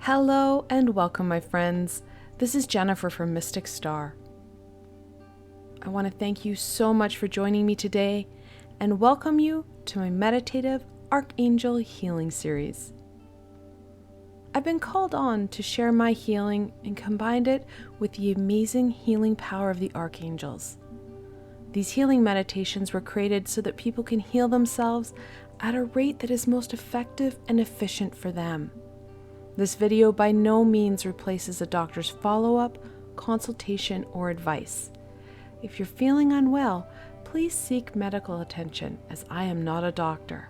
Hello and welcome, my friends. This is Jennifer from Mystic Star. I want to thank you so much for joining me today and welcome you to my meditative ArchAngel healing series. I've been called on to share my healing and combined it with the amazing healing power of the archangels. These healing meditations were created so that people can heal themselves at a rate that is most effective and efficient for them. This video by no means replaces a doctor's follow-up, consultation, or advice. If you're feeling unwell, please seek medical attention, as I am not a doctor.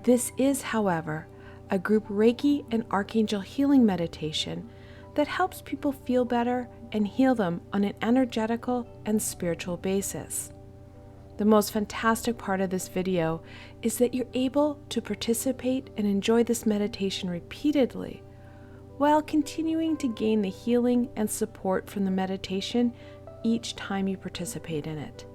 This is, however, a group Reiki and Archangel healing meditation that helps people feel better and heal them on an energetical and spiritual basis. The most fantastic part of this video is that you're able to participate and enjoy this meditation repeatedly while continuing to gain the healing and support from the meditation each time you participate in it.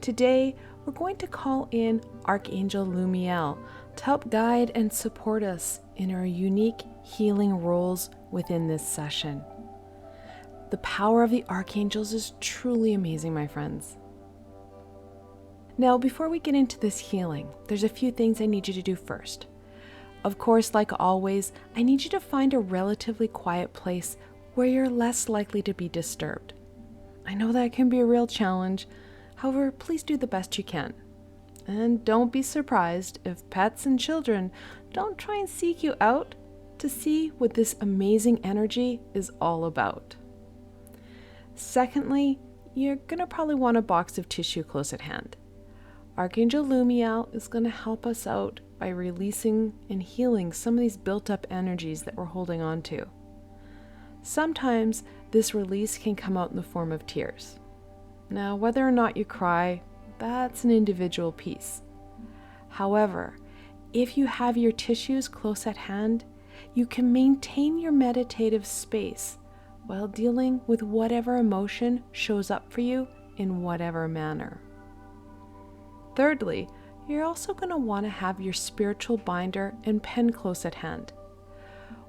Today, we're going to call in ArchAngel Lumiel to help guide and support us in our unique healing roles within this session. The power of the archangels is truly amazing, my friends. Now, before we get into this healing, there's a few things I need you to do first. Of course, like always, I need you to find a relatively quiet place where you're less likely to be disturbed. I know that can be a real challenge, however, please do the best you can. And don't be surprised if pets and children don't try and seek you out to see what this amazing energy is all about. Secondly, you're going to probably want a box of tissue close at hand. Archangel Lumiel is going to help us out by releasing and healing some of these built-up energies that we're holding on to. Sometimes this release can come out in the form of tears. Now, whether or not you cry, that's an individual piece. However, if you have your tissues close at hand, you can maintain your meditative space while dealing with whatever emotion shows up for you in whatever manner. Thirdly, you're also going to want to have your spiritual binder and pen close at hand.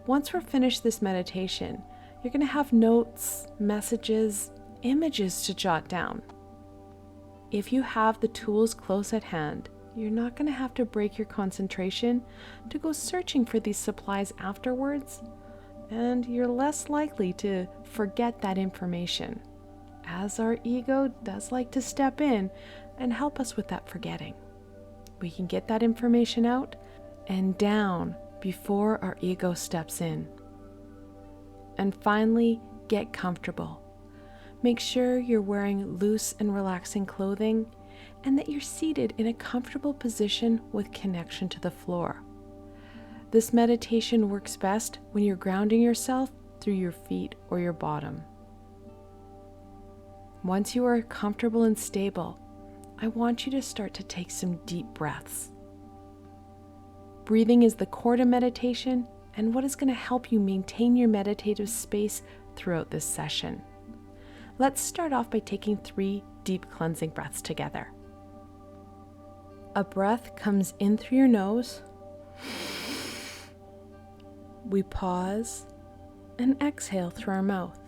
Once we're finished this meditation, you're going to have notes, messages, images to jot down. If you have the tools close at hand, you're not going to have to break your concentration to go searching for these supplies afterwards, and you're less likely to forget that information, as our ego does like to step in and help us with that forgetting. We can get that information out and down before our ego steps in. And finally, get comfortable. Make sure you're wearing loose and relaxing clothing and that you're seated in a comfortable position with connection to the floor. This meditation works best when you're grounding yourself through your feet or your bottom. Once you are comfortable and stable, I want you to start to take some deep breaths. Breathing is the core to meditation and what is going to help you maintain your meditative space throughout this session. Let's start off by taking 3 deep cleansing breaths together. A breath comes in through your nose. We pause and exhale through our mouth.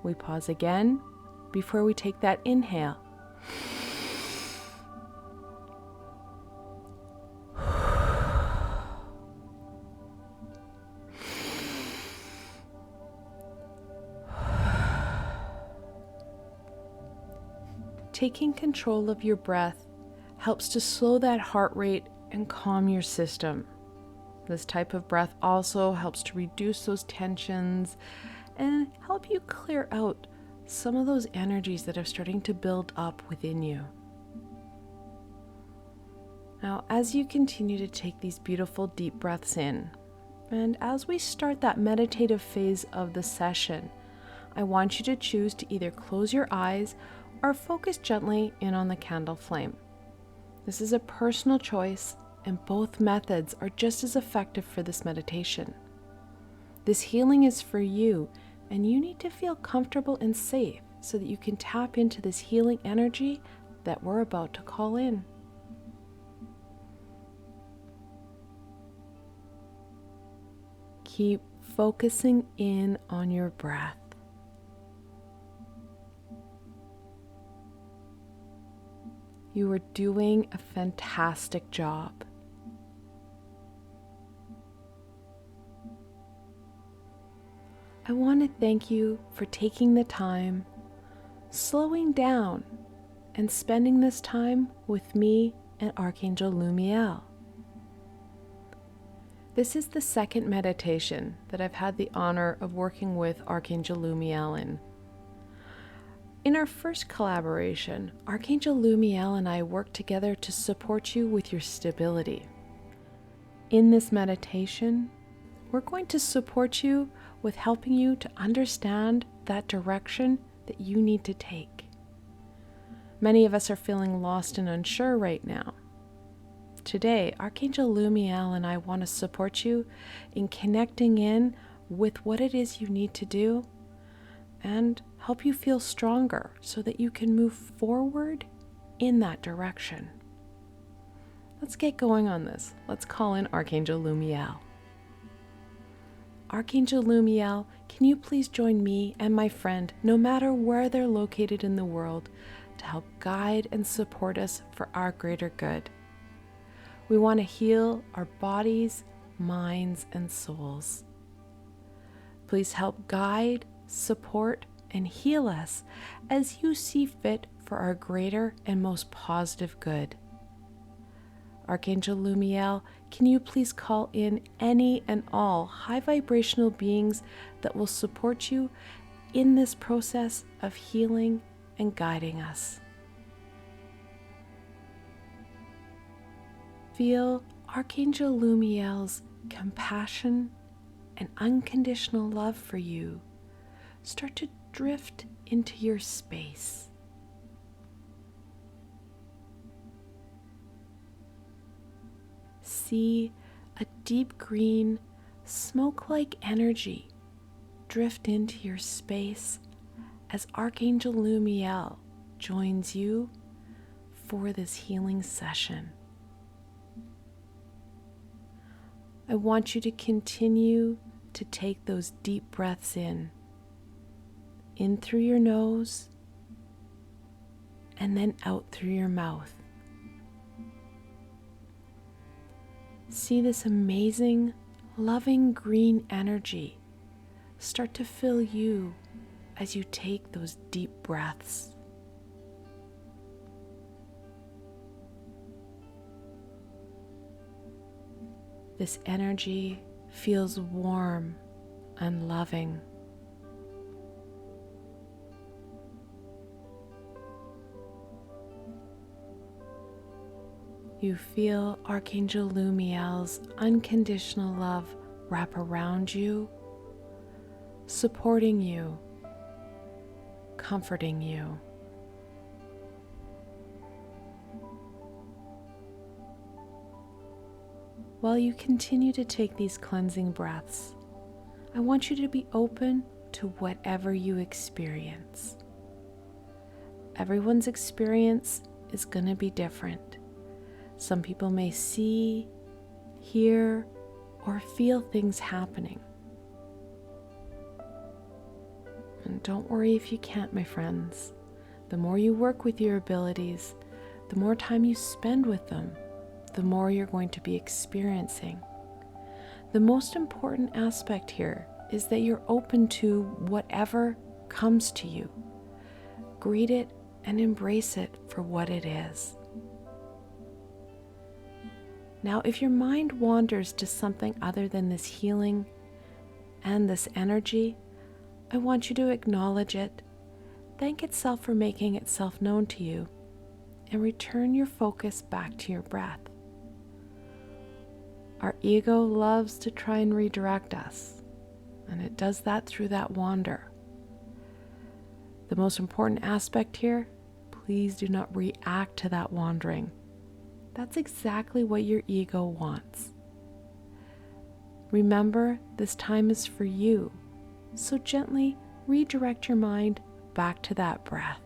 We pause again before we take that inhale. Taking control of your breath helps to slow that heart rate and calm your system. This type of breath also helps to reduce those tensions and help you clear out some of those energies that are starting to build up within you. Now, as you continue to take these beautiful deep breaths in, and as we start that meditative phase of the session, I want you to choose to either close your eyes or focus gently in on the candle flame. This is a personal choice, and both methods are just as effective for this meditation. This healing is for you, and you need to feel comfortable and safe so that you can tap into this healing energy that we're about to call in. Keep focusing in on your breath. You are doing a fantastic job. I want to thank you for taking the time, slowing down, and spending this time with me and Archangel Lumiel. This is the second meditation that I've had the honor of working with Archangel Lumiel in. In our first collaboration, Archangel Lumiel and I worked together to support you with your stability. In this meditation, we're going to support you with helping you to understand that direction that you need to take. Many of us are feeling lost and unsure right now. Today, Archangel Lumiel and I want to support you in connecting in with what it is you need to do and help you feel stronger so that you can move forward in that direction. Let's get going on this. Let's call in Archangel Lumiel. Archangel Lumiel, can you please join me and my friend, no matter where they're located in the world, to help guide and support us for our greater good? We want to heal our bodies, minds, and souls. Please help guide, support, and heal us as you see fit for our greater and most positive good. Archangel Lumiel, can you please call in any and all high vibrational beings that will support you in this process of healing and guiding us? Feel Archangel Lumiel's compassion and unconditional love for you start to drift into your space. See a deep green, smoke-like energy drift into your space as Archangel Lumiel joins you for this healing session. I want you to continue to take those deep breaths in through your nose, and then out through your mouth. See this amazing, loving green energy start to fill you as you take those deep breaths. This energy feels warm and loving. You feel Archangel Lumiel's unconditional love wrap around you, supporting you, comforting you. While you continue to take these cleansing breaths, I want you to be open to whatever you experience. Everyone's experience is going to be different. Some people may see, hear, or feel things happening. And don't worry if you can't, my friends. The more you work with your abilities, the more time you spend with them, the more you're going to be experiencing. The most important aspect here is that you're open to whatever comes to you. Greet it and embrace it for what it is. Now, if your mind wanders to something other than this healing and this energy, I want you to acknowledge it, thank itself for making itself known to you, and return your focus back to your breath. Our ego loves to try and redirect us, and it does that through that wander. The most important aspect here, please do not react to that wandering. That's exactly what your ego wants. Remember, this time is for you, so gently redirect your mind back to that breath.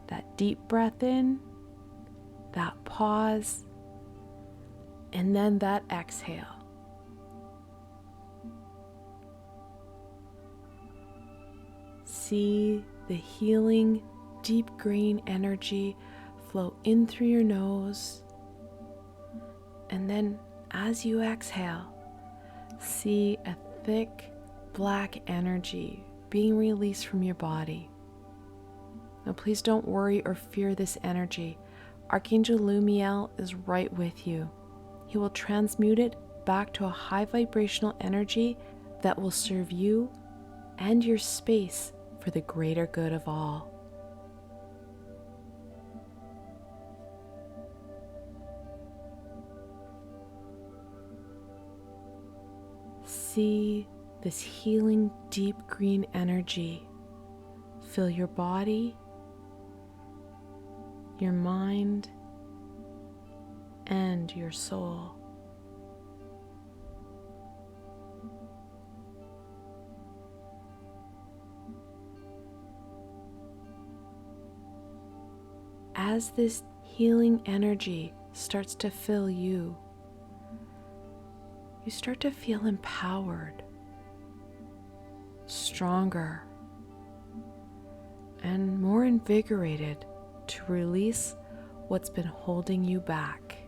That deep breath in, that pause, and then that exhale. see the healing, deep green energy flow in through your nose. And then as you exhale, see a thick black energy being released from your body. Now please don't worry or fear this energy. Archangel Lumiel is right with you. He will transmute it back to a high vibrational energy that will serve you and your space for the greater good of all. See this healing deep green energy fill your body, your mind, and your soul. As this healing energy starts to fill you, you start to feel empowered, stronger, and more invigorated to release what's been holding you back.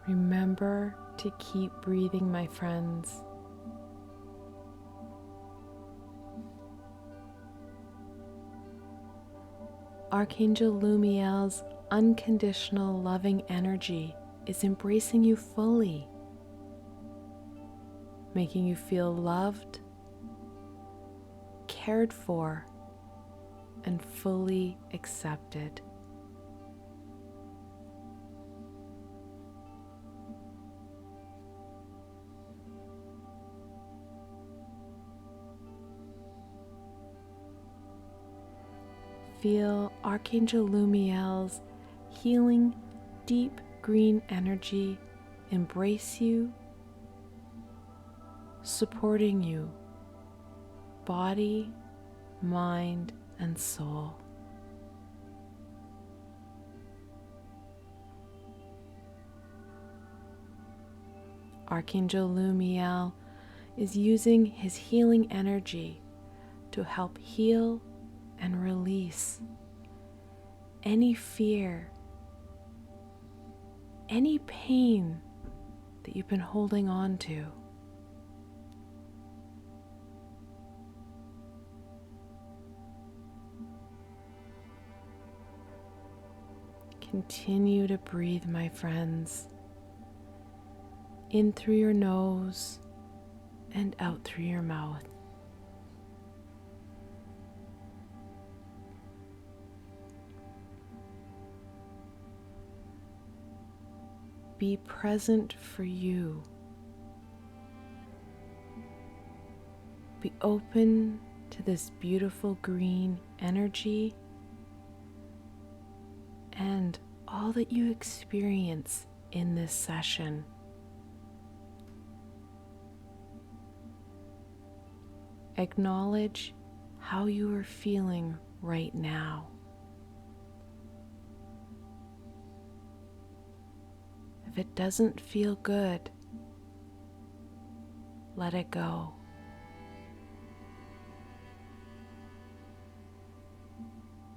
Remember to keep breathing, my friends. Archangel Lumiel's unconditional loving energy is embracing you fully, making you feel loved, cared for, and fully accepted. Feel Archangel Lumiel's healing, deep green energy embrace you, supporting you, body, mind, and soul. Archangel Lumiel is using his healing energy to help heal and release any fear, any pain that you've been holding on to. Continue to breathe, my friends, in through your nose and out through your mouth. Be present for you. Be open to this beautiful green energy and all that you experience in this session. Acknowledge how you are feeling right now. If it doesn't feel good, let it go.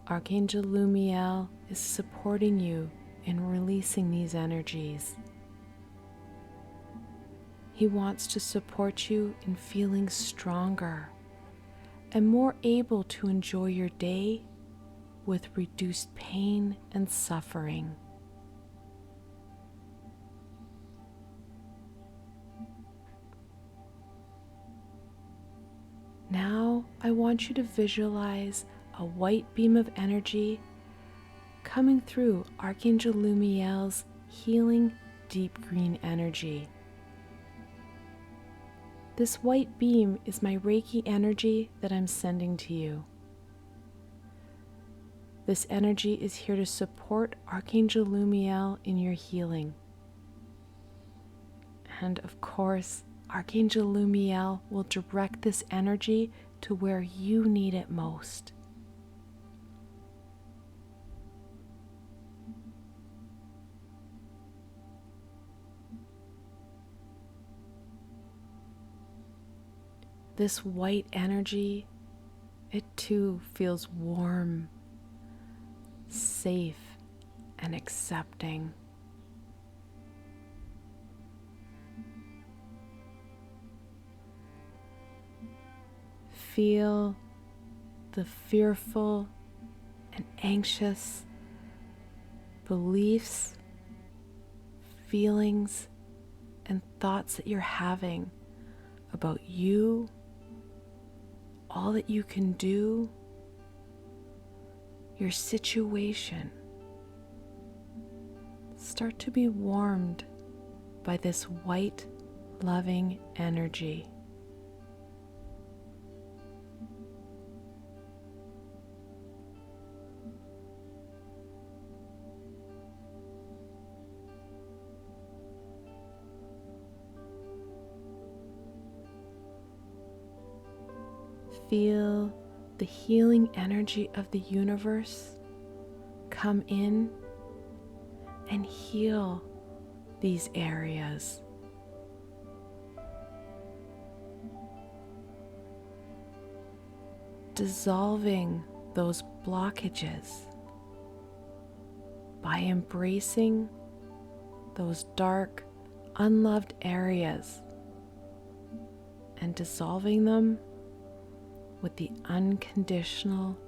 Archangel Lumiel is supporting you in releasing these energies. He wants to support you in feeling stronger and more able to enjoy your day with reduced pain and suffering. Now I want you to visualize a white beam of energy coming through Archangel Lumiel's healing deep green energy. This white beam is my Reiki energy that I'm sending to you. This energy is here to support Archangel Lumiel in your healing. And of course, Archangel Lumiel will direct this energy to where you need it most. this white energy, it too feels warm, safe, and accepting. Feel the fearful and anxious beliefs, feelings, and thoughts that you're having about you, all that you can do, your situation. Start to be warmed by this white, loving energy. Feel the healing energy of the universe come in and heal these areas. Dissolving those blockages by embracing those dark, unloved areas and dissolving them with the unconditional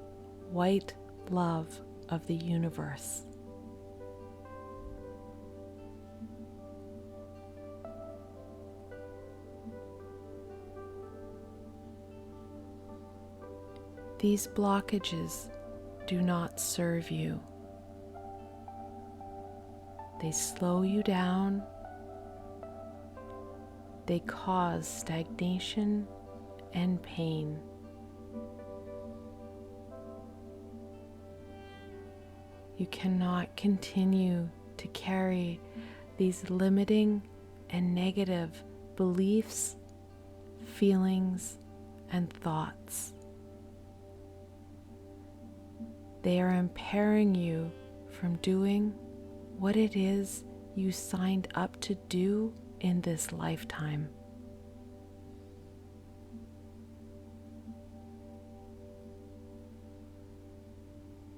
white love of the universe. These blockages do not serve you. They slow you down. They cause stagnation and pain. You cannot continue to carry these limiting and negative beliefs, feelings, and thoughts. They are impairing you from doing what it is you signed up to do in this lifetime.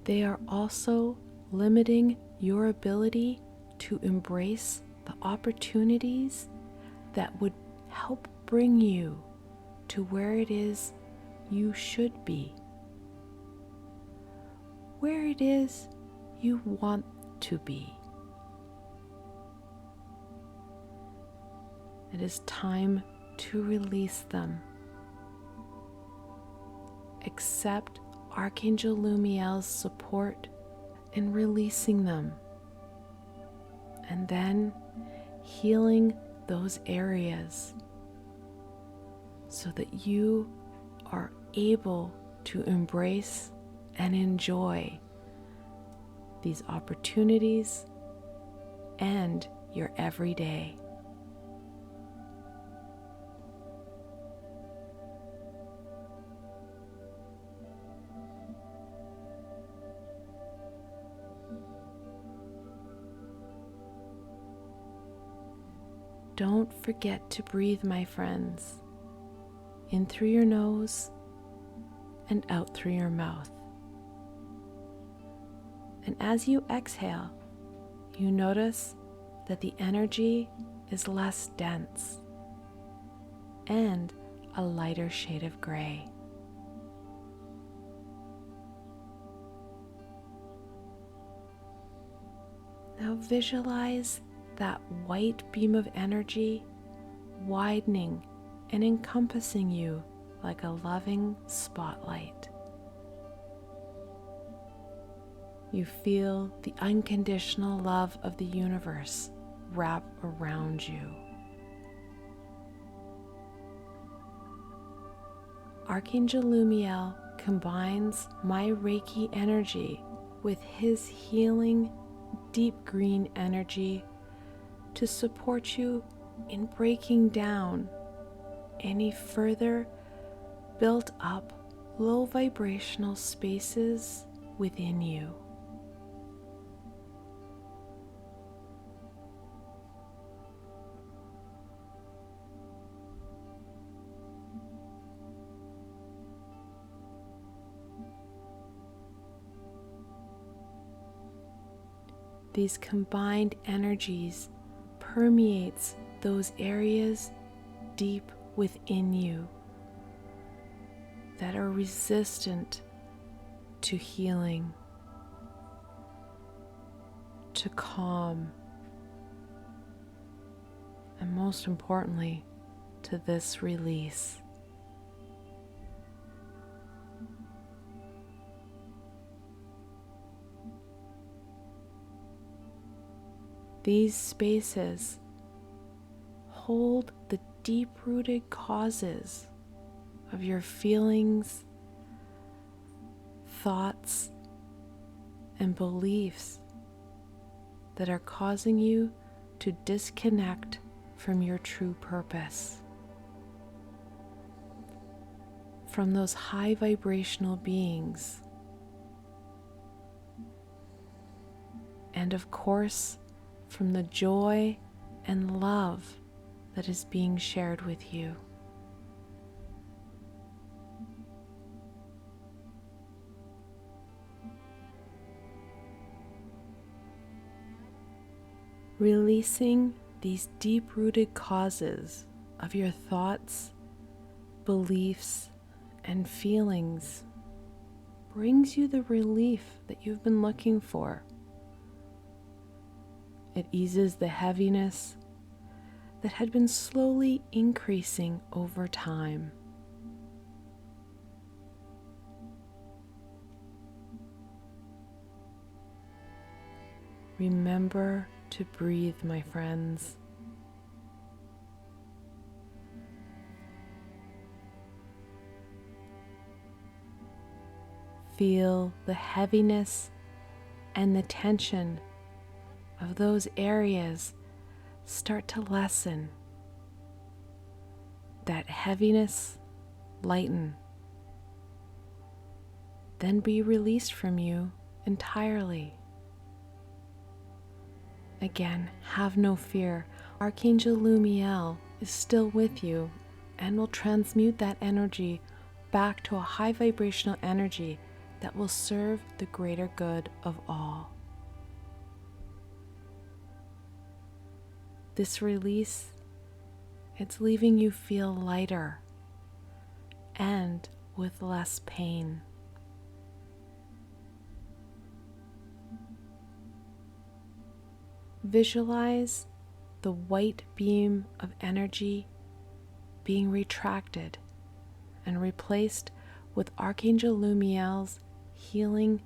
They are also limiting your ability to embrace the opportunities that would help bring you to where it is you should be, where it is you want to be. It is time to release them. Accept Archangel Lumiel's support in releasing them, and then healing those areas so that you are able to embrace and enjoy these opportunities and your everyday. Don't forget to breathe, my friends, in through your nose and out through your mouth. And as you exhale, you notice that the energy is less dense and a lighter shade of gray. Now visualize that white beam of energy widening and encompassing you like a loving spotlight. You feel the unconditional love of the universe wrap around you. Archangel Lumiel combines my Reiki energy with his healing deep green energy to support you in breaking down any further built up low vibrational spaces within you. these combined energies permeates those areas deep within you that are resistant to healing, to calm, and most importantly, to this release. These spaces hold the deep-rooted causes of your feelings, thoughts, and beliefs that are causing you to disconnect from your true purpose, from those high vibrational beings, and of course, from the joy and love that is being shared with you. Releasing these deep-rooted causes of your thoughts, beliefs, and feelings brings you the relief that you've been looking for. It eases the heaviness that had been slowly increasing over time. Remember to breathe, my friends. Feel the heaviness and the tension of those areas start to lessen. That heaviness lighten, then be released from you entirely. Again, have no fear. Archangel Lumiel is still with you and will transmute that energy back to a high vibrational energy that will serve the greater good of all. This release, it's leaving you feel lighter and with less pain. Visualize the white beam of energy being retracted and replaced with Archangel Lumiel's healing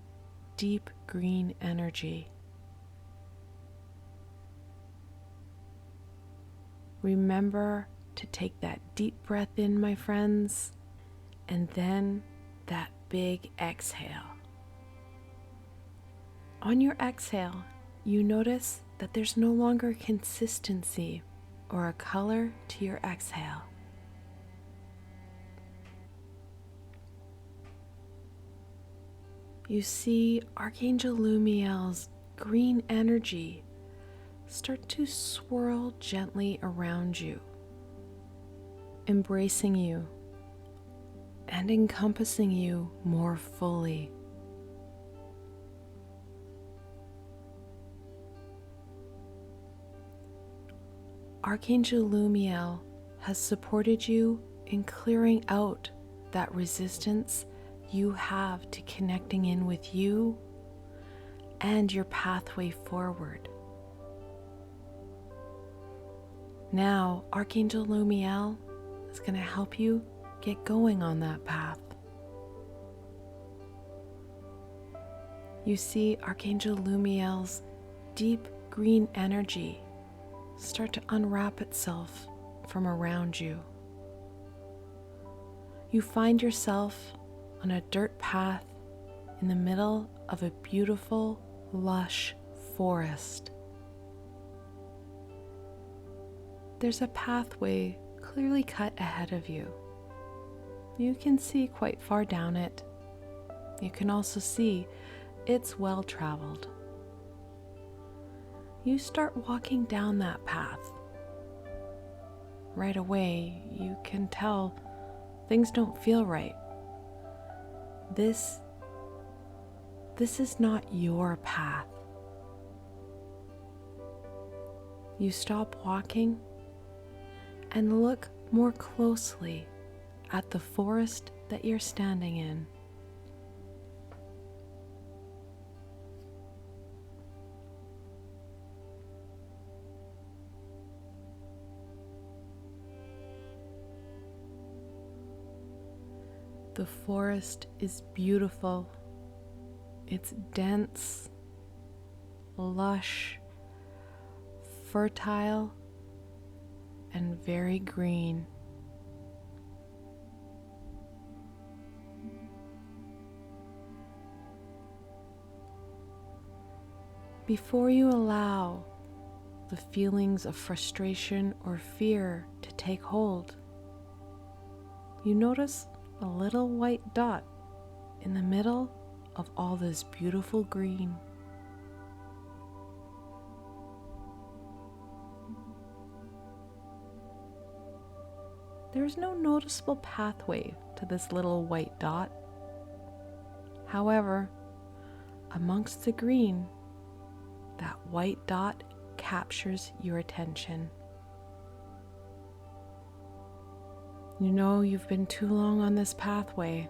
deep green energy. Remember to take that deep breath in, my friends, and then that big exhale. On your exhale, you notice that there's no longer consistency or a color to your exhale. You see Archangel Lumiel's green energy start to swirl gently around you, embracing you and encompassing you more fully. Archangel Lumiel has supported you in clearing out that resistance you have to connecting in with you and your pathway forward. Now, Archangel Lumiel is going to help you get going on that path. You see Archangel Lumiel's deep green energy start to unwrap itself from around you. You find yourself on a dirt path in the middle of a beautiful, lush forest. There's a pathway clearly cut ahead of you. You can see quite far down it. You can also see it's well traveled. You start walking down that path. Right away, you can tell things don't feel right. This is not your path. you stop walking and look more closely at the forest that you're standing in. The forest is beautiful. It's dense, lush, fertile, and very green. Before you allow the feelings of frustration or fear to take hold, you notice a little white dot in the middle of all this beautiful green. There's no noticeable pathway to this little white dot. However, amongst the green, that white dot captures your attention. You know you've been too long on this pathway,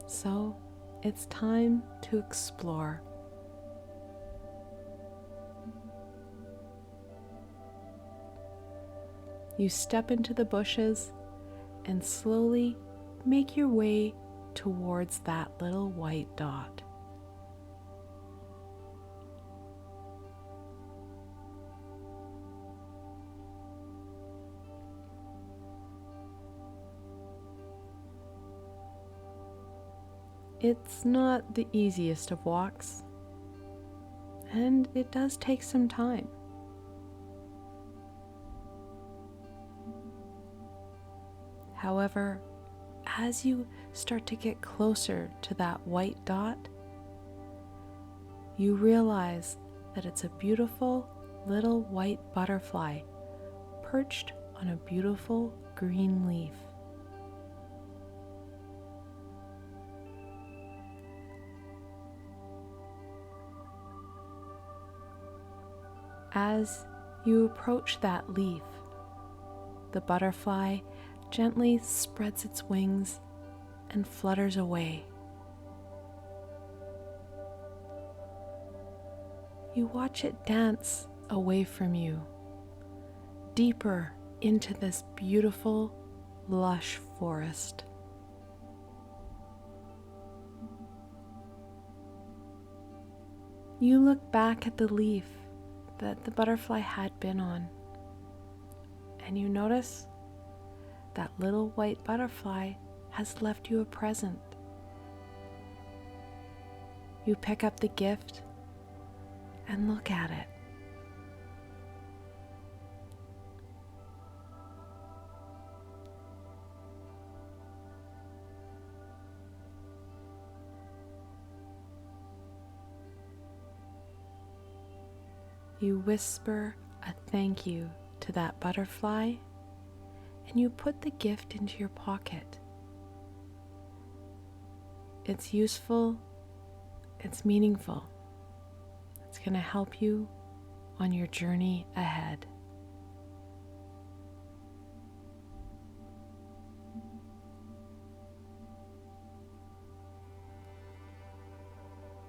so it's time to explore. You step into the bushes and slowly make your way towards that little white dot. It's not the easiest of walks, and it does take some time. However, as you start to get closer to that white dot, you realize that it's a beautiful little white butterfly perched on a beautiful green leaf. As you approach that leaf, the butterfly gently spreads its wings and flutters away. You watch it dance away from you, deeper into this beautiful, lush forest. You look back at the leaf that the butterfly had been on, and you notice that little white butterfly has left you a present. You pick up the gift and look at it. You whisper a thank you to that butterfly, and you put the gift into your pocket. It's useful, it's meaningful. It's going to help you on your journey ahead.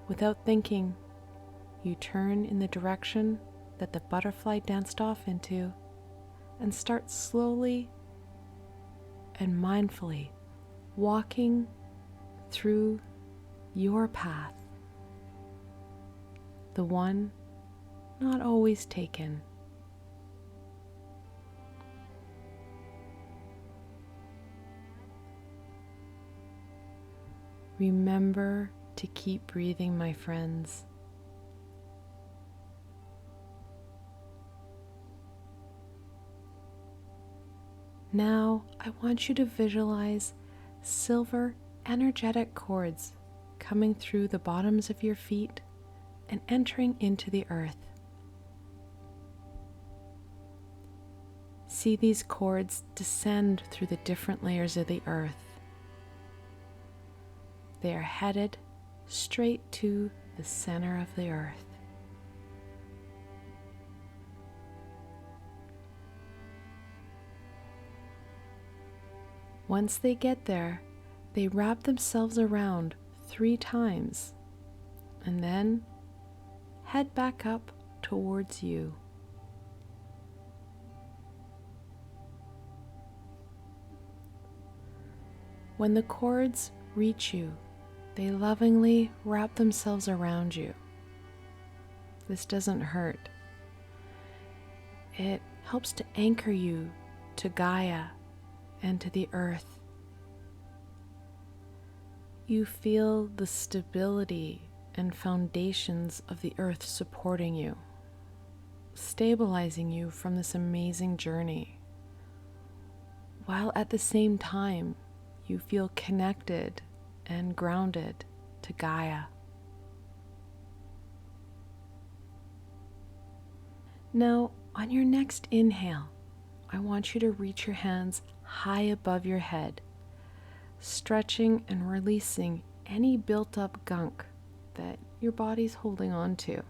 Without thinking, you turn in the direction that the butterfly danced off into and start slowly and mindfully walking through your path, the one not always taken. Remember to keep breathing, my friends. Now, I want you to visualize silver energetic cords coming through the bottoms of your feet and entering into the earth. See these cords descend through the different layers of the earth. They are headed straight to the center of the earth. Once they get there, they wrap themselves around 3 times and then head back up towards you. When the cords reach you, they lovingly wrap themselves around you. This doesn't hurt. It helps to anchor you to Gaia and to the earth. You feel the stability and foundations of the earth supporting you, stabilizing you from this amazing journey, while at the same time you feel connected and grounded to Gaia. Now, on your next inhale, I want you to reach your hands high above your head, stretching and releasing any built-up gunk that your body's holding on to.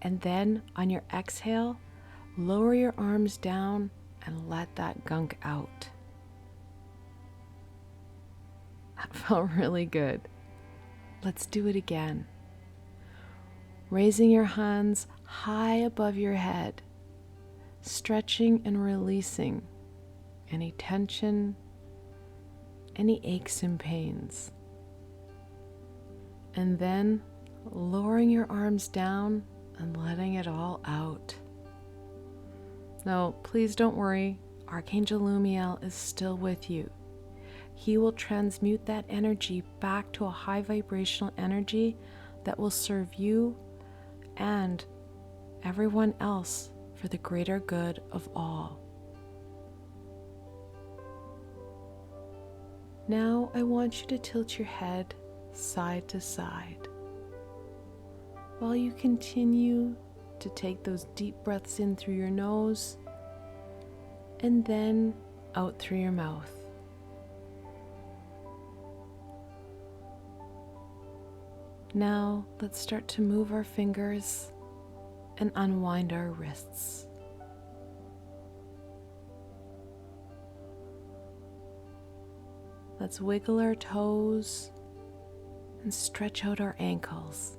And then on your exhale, lower your arms down and let that gunk out. That felt really good. Let's do it again. Raising your hands high above your head, stretching and releasing any tension, any aches and pains. And then lowering your arms down and letting it all out. Now, please don't worry, Archangel Lumiel is still with you. He will transmute that energy back to a high vibrational energy that will serve you and everyone else for the greater good of all. Now I want you to tilt your head side to side while you continue to take those deep breaths in through your nose and then out through your mouth. Now let's start to move our fingers and unwind our wrists. Let's wiggle our toes and stretch out our ankles.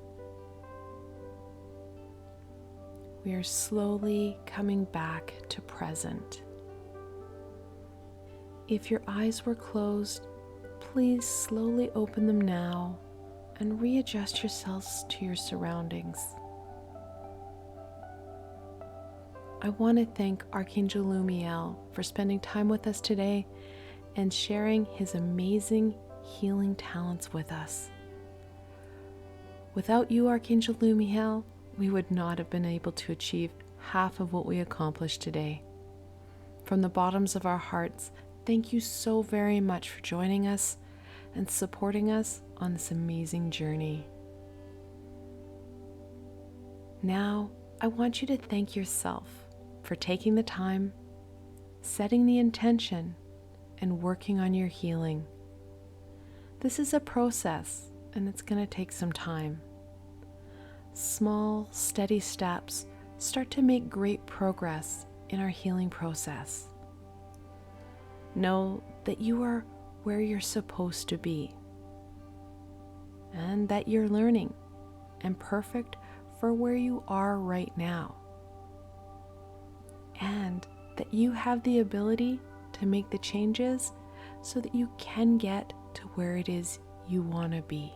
We are slowly coming back to present. If your eyes were closed, please slowly open them now and readjust yourselves to your surroundings. I want to thank Archangel Lumiel for spending time with us today and sharing his amazing healing talents with us. Without you, Archangel Lumiel, we would not have been able to achieve half of what we accomplished today. From the bottoms of our hearts, thank you so very much for joining us and supporting us on this amazing journey. Now, I want you to thank yourself for taking the time, setting the intention, and working on your healing. This is a process, and it's going to take some time. Small, steady steps start to make great progress in our healing process. Know that you are where you're supposed to be, and that you're learning and perfect for where you are right now, and that you have the ability to make the changes so that you can get to where it is you want to be.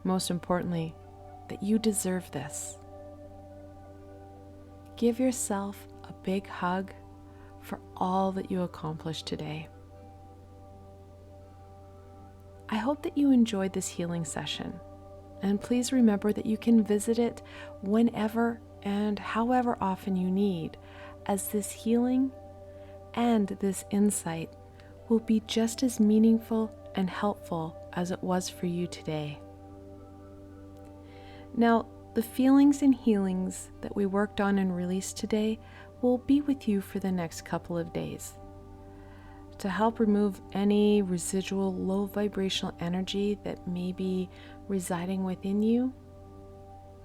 Most importantly, that you deserve this. Give yourself a big hug for all that you accomplished today. I hope that you enjoyed this healing session, and please remember that you can visit it whenever and however often you need, as this healing and this insight will be just as meaningful and helpful as it was for you today. Now, the feelings and healings that we worked on and released today will be with you for the next couple of days. To help remove any residual low vibrational energy that may be residing within you,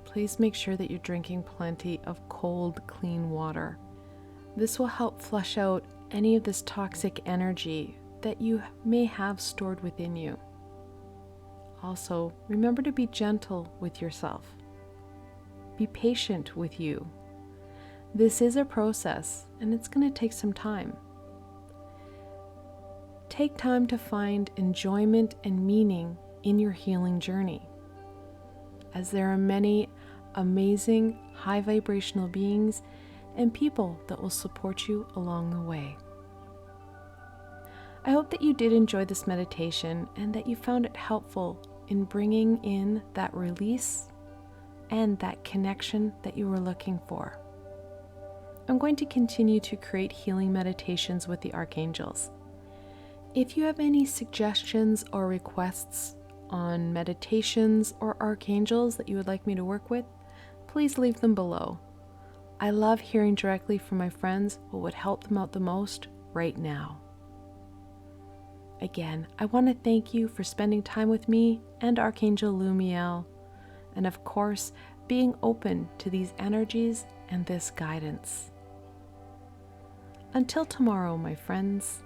please make sure that you're drinking plenty of cold, clean water. This will help flush out any of this toxic energy that you may have stored within you. Also, remember to be gentle with yourself. Be patient with you. This is a process, and it's going to take some time. Take time to find enjoyment and meaning in your healing journey, as there are many amazing high vibrational beings and people that will support you along the way. I hope that you did enjoy this meditation and that you found it helpful in bringing in that release and that connection that you were looking for. I'm going to continue to create healing meditations with the archangels. If you have any suggestions or requests on meditations or archangels that you would like me to work with, please leave them below. I love hearing directly from my friends what would help them out the most right now. Again, I want to thank you for spending time with me and Archangel Lumiel, and of course, being open to these energies and this guidance. Until tomorrow, my friends.